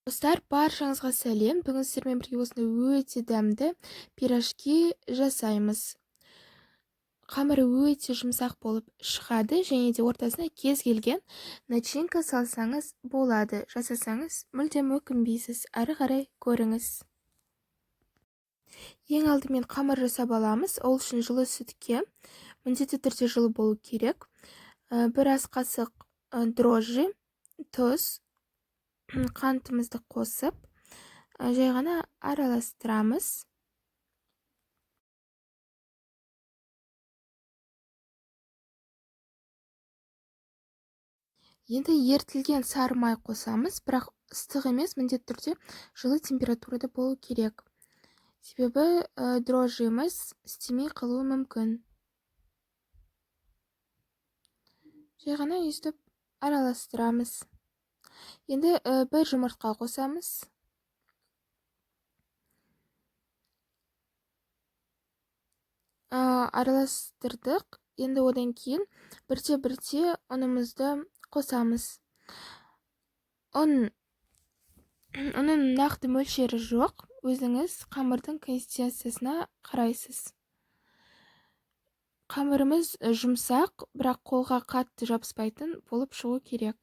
Достар, баршаңызға сәлем. Бүгін сіздермен бірге осындай өте дәмді пирожки жасаймыз. Қамыры өте жұмсақ болып шығады, және де ортасына кез келген начинка салсаңыз болады. Жасасаңыз мүлдем өкінбейсіз. Ары қарай көріңіз. Ең алдымен қамыр жасап аламыз. Ол үшін жылы сүтке міндетті түрде жылы болу керек. Бір ас қасық дрожжи, тұз, қантымызды қосып, жай ғана араластырамыз. Енді ертілген сары май қосамыз, бірақ ыстық емес, міндетті түрде жылы температурада болу керек. Себебі дрожжимыз істемей қалуы мүмкін. Жай ғана өйстіп араластырамыз. Енді бір жұмыртқа қосамыз. Араластырдық. Енді одан кейін бірте-бірте ұнымызды қосамыз. Оның нақты мөлшері жоқ. Өзіңіз қамырдың консистенциясына қарайсыз. Қамырымыз жұмсақ, бірақ қолға қатты жабыспайтын болып шығу керек.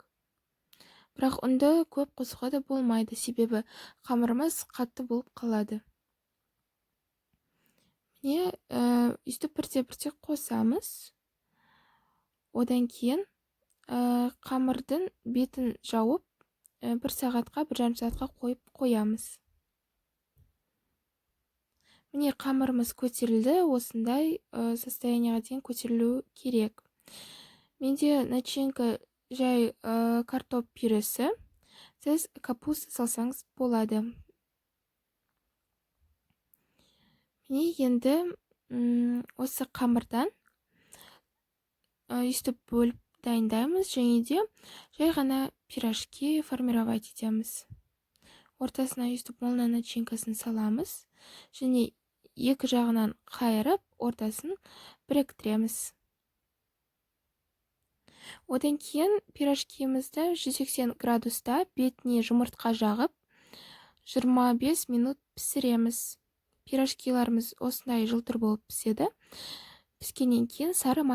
Бірақ ұнды көп қосуға да болмайды, себебі қамырымыз қатты болып қалады. Міне, өйстіп бірте-бірте қосамыз. Одан кейін қамырдың бетін жауып, 1 сағатқа, 1,5 сағатқа қоямыз. Міне, қамырымыз көтерілді, осындай состоянияға дейін көтерілу керек. Менде начинка жай картоп пюресі. Сіз капуста салсаңыз болады. Міне, енді осы қамырдан өйстіп бөліп дайындаймыз, және де жай ғана пирожки формировать етеміз. Ортасына өйстіп молна начинкасын саламыз, және екі жағынан қайырып, ортасын біріктіреміз. Одан кейін пирожкимізді 180 градуста бетіне жұмыртқа жағып, 25 минут пісіреміз. Пирожкиларымыз осындай жылтыр болып піседі. Піскеннен кейін сары май